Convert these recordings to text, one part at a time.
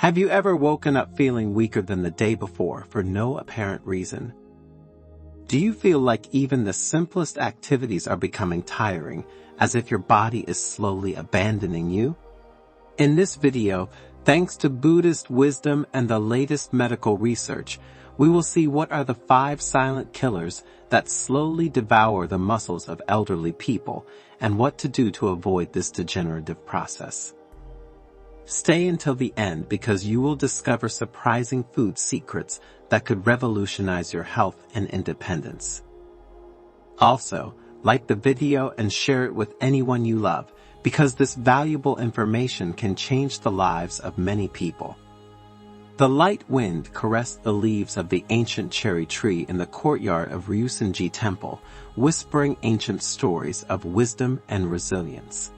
Have you ever woken up feeling weaker than the day before for no apparent reason? Do you feel like even the simplest activities are becoming tiring, as if your body is slowly abandoning you? In this video, thanks to Buddhist wisdom and the latest medical research, we will see what are the 5 silent killers that slowly devour the muscles of elderly people and what to do to avoid this degenerative process. Stay until the end because you will discover surprising food secrets that could revolutionize your health and independence. Also, like the video and share it with anyone you love because this valuable information can change the lives of many people. The light wind caressed the leaves of the ancient cherry tree in the courtyard of Ryusenji Temple, whispering ancient stories of wisdom and resilience.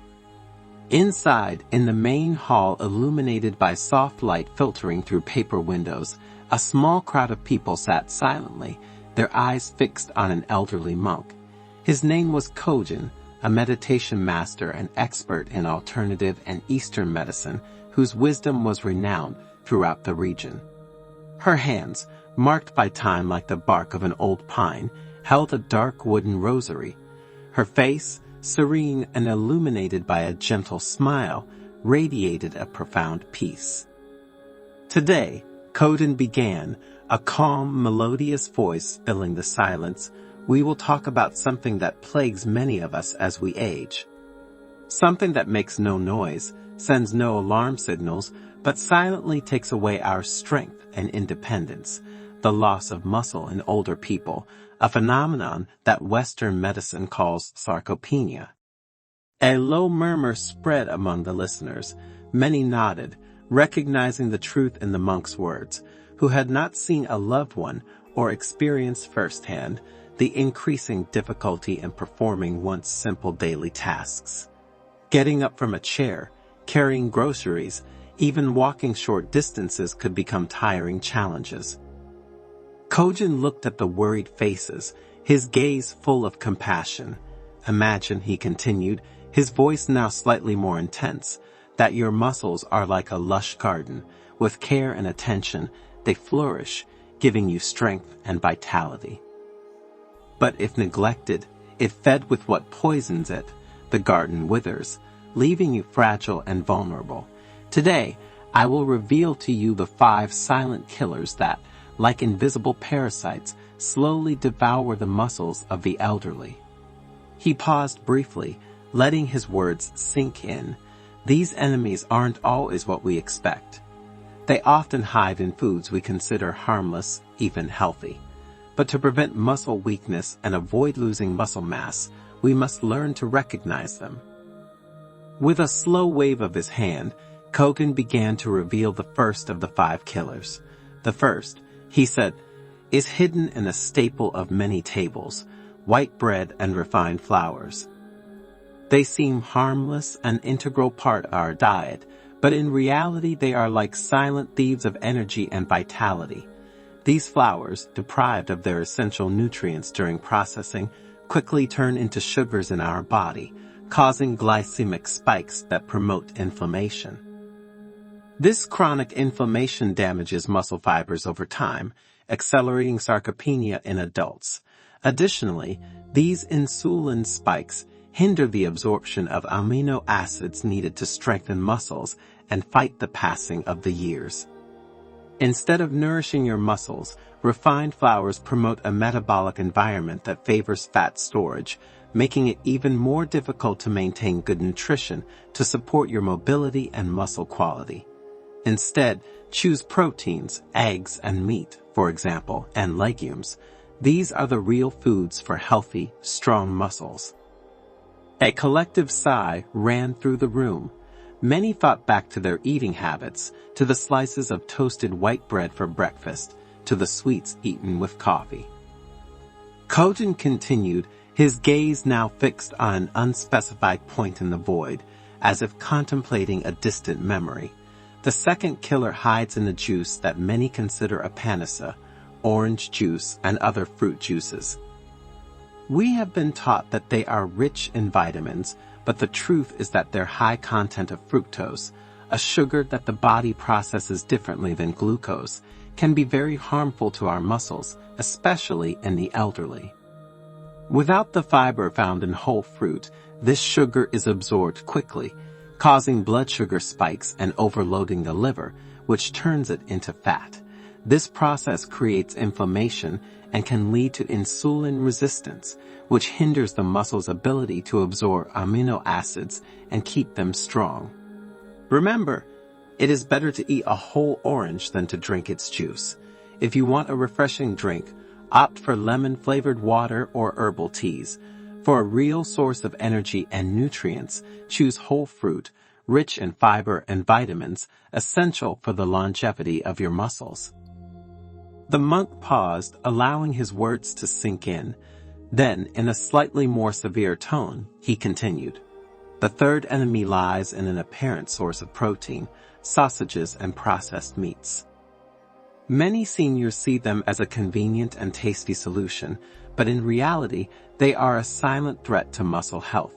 Inside, in the main hall illuminated by soft light filtering through paper windows, a small crowd of people sat silently, their eyes fixed on an elderly monk. His name was Kōgen, a meditation master and expert in alternative and Eastern medicine, whose wisdom was renowned throughout the region. Her hands, marked by time like the bark of an old pine, held a dark wooden rosary. Her face, serene and illuminated by a gentle smile, radiated a profound peace. Today, Kōgen began, a calm, melodious voice filling the silence. We will talk about something that plagues many of us as we age. Something that makes no noise, sends no alarm signals, but silently takes away our strength and independence, the loss of muscle in older people, a phenomenon that Western medicine calls sarcopenia. A low murmur spread among the listeners. Many nodded, recognizing the truth in the monk's words, who had not seen a loved one or experienced firsthand the increasing difficulty in performing once simple daily tasks. Getting up from a chair, carrying groceries, even walking short distances could become tiring challenges. Kōgen looked at the worried faces, his gaze full of compassion. Imagine, he continued, his voice now slightly more intense, that your muscles are like a lush garden. With care and attention, they flourish, giving you strength and vitality. But if neglected, if fed with what poisons it, the garden withers, leaving you fragile and vulnerable. Today, I will reveal to you the 5 silent killers that, like invisible parasites, slowly devour the muscles of the elderly. He paused briefly, letting his words sink in. These enemies aren't always what we expect. They often hide in foods we consider harmless, even healthy. But to prevent muscle weakness and avoid losing muscle mass, we must learn to recognize them. With a slow wave of his hand, Kōgen began to reveal the first of the 5 killers. The first, he said, is hidden in a staple of many tables, white bread and refined flours. They seem harmless, an integral part of our diet, but in reality they are like silent thieves of energy and vitality. These flours, deprived of their essential nutrients during processing, quickly turn into sugars in our body, causing glycemic spikes that promote inflammation. This chronic inflammation damages muscle fibers over time, accelerating sarcopenia in adults. Additionally, these insulin spikes hinder the absorption of amino acids needed to strengthen muscles and fight the passing of the years. Instead of nourishing your muscles, refined flours promote a metabolic environment that favors fat storage, making it even more difficult to maintain good nutrition to support your mobility and muscle quality. Instead, choose proteins, eggs and meat, for example, and legumes. These are the real foods for healthy, strong muscles. A collective sigh ran through the room. Many thought back to their eating habits, to the slices of toasted white bread for breakfast, to the sweets eaten with coffee. Kōgen continued, his gaze now fixed on an unspecified point in the void, as if contemplating a distant memory. The second killer hides in the juice that many consider a panacea, orange juice and other fruit juices. We have been taught that they are rich in vitamins, but the truth is that their high content of fructose, a sugar that the body processes differently than glucose, can be very harmful to our muscles, especially in the elderly. Without the fiber found in whole fruit, this sugar is absorbed quickly, causing blood sugar spikes and overloading the liver, which turns it into fat. This process creates inflammation and can lead to insulin resistance, which hinders the muscle's ability to absorb amino acids and keep them strong. Remember, it is better to eat a whole orange than to drink its juice. If you want a refreshing drink, opt for lemon-flavored water or herbal teas. For a real source of energy and nutrients, choose whole fruit, rich in fiber and vitamins, essential for the longevity of your muscles. The monk paused, allowing his words to sink in. Then, in a slightly more severe tone, he continued. The third enemy lies in an apparent source of protein, sausages and processed meats. Many seniors see them as a convenient and tasty solution, but in reality, they are a silent threat to muscle health.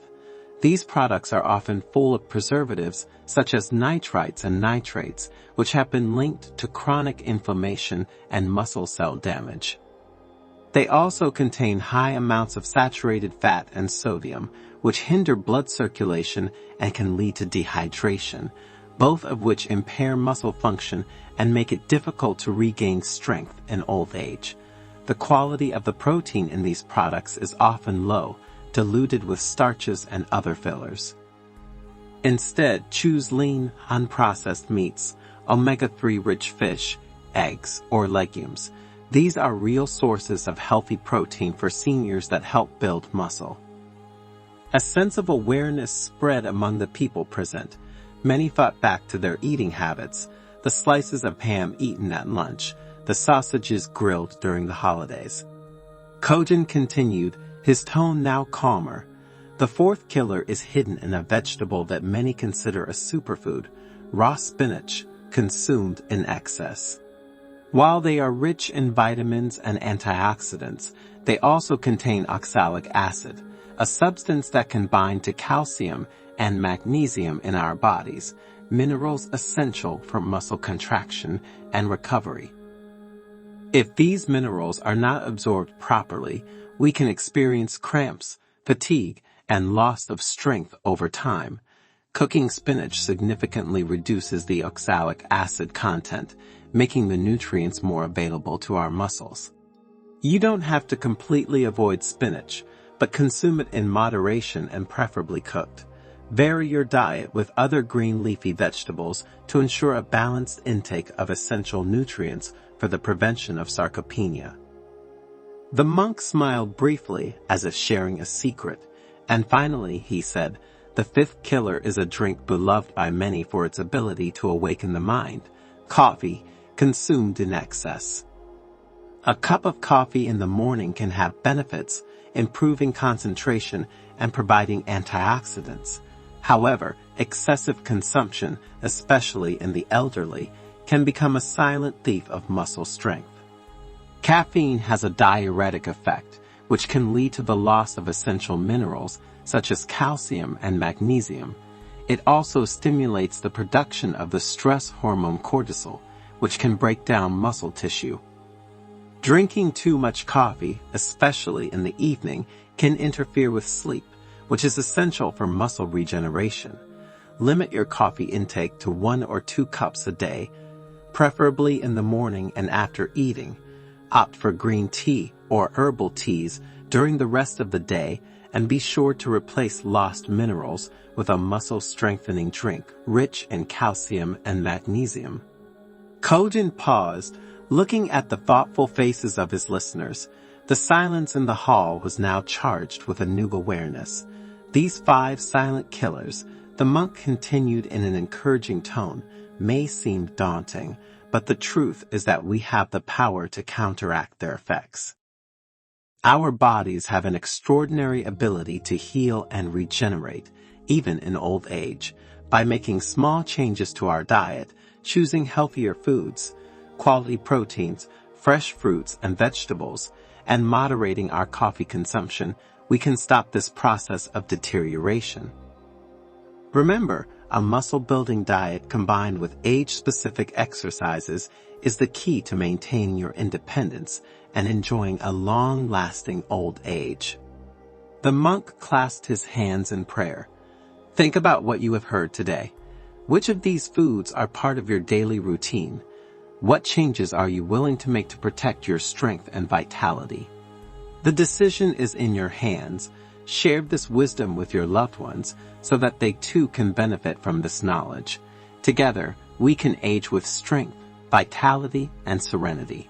These products are often full of preservatives such as nitrites and nitrates, which have been linked to chronic inflammation and muscle cell damage. They also contain high amounts of saturated fat and sodium, which hinder blood circulation and can lead to dehydration, both of which impair muscle function and make it difficult to regain strength in old age. The quality of the protein in these products is often low, diluted with starches and other fillers. Instead, choose lean, unprocessed meats, omega-3 rich fish, eggs, or legumes. These are real sources of healthy protein for seniors that help build muscle. A sense of awareness spread among the people present. Many thought back to their eating habits, the slices of ham eaten at lunch, the sausages grilled during the holidays. Kōgen continued, his tone now calmer. The fourth killer is hidden in a vegetable that many consider a superfood, raw spinach, consumed in excess. While they are rich in vitamins and antioxidants, they also contain oxalic acid, a substance that can bind to calcium and magnesium in our bodies, minerals essential for muscle contraction and recovery. If these minerals are not absorbed properly, we can experience cramps, fatigue, and loss of strength over time. Cooking spinach significantly reduces the oxalic acid content, making the nutrients more available to our muscles. You don't have to completely avoid spinach, but consume it in moderation and preferably cooked. Vary your diet with other green leafy vegetables to ensure a balanced intake of essential nutrients for the prevention of sarcopenia. The monk smiled briefly as if sharing a secret, and finally he said, the fifth killer is a drink beloved by many for its ability to awaken the mind, coffee, consumed in excess. A cup of coffee in the morning can have benefits, improving concentration and providing antioxidants. However, excessive consumption, especially in the elderly, can become a silent thief of muscle strength. Caffeine has a diuretic effect, which can lead to the loss of essential minerals such as calcium and magnesium. It also stimulates the production of the stress hormone cortisol, which can break down muscle tissue. Drinking too much coffee, especially in the evening, can interfere with sleep, which is essential for muscle regeneration. Limit your coffee intake to 1 or 2 cups a day, preferably in the morning and after eating. Opt for green tea or herbal teas during the rest of the day, and be sure to replace lost minerals with a muscle-strengthening drink rich in calcium and magnesium. Kōgen paused, looking at the thoughtful faces of his listeners. The silence in the hall was now charged with a new awareness. These 5 silent killers, the monk continued in an encouraging tone, may seem daunting, but the truth is that we have the power to counteract their effects. Our bodies have an extraordinary ability to heal and regenerate, even in old age, by making small changes to our diet, choosing healthier foods, quality proteins, fresh fruits and vegetables, and moderating our coffee consumption. We can stop this process of deterioration. Remember, a muscle-building diet combined with age-specific exercises is the key to maintaining your independence and enjoying a long-lasting old age. The monk clasped his hands in prayer. Think about what you have heard today. Which of these foods are part of your daily routine? What changes are you willing to make to protect your strength and vitality? The decision is in your hands. Share this wisdom with your loved ones so that they too can benefit from this knowledge. Together, we can age with strength, vitality, and serenity.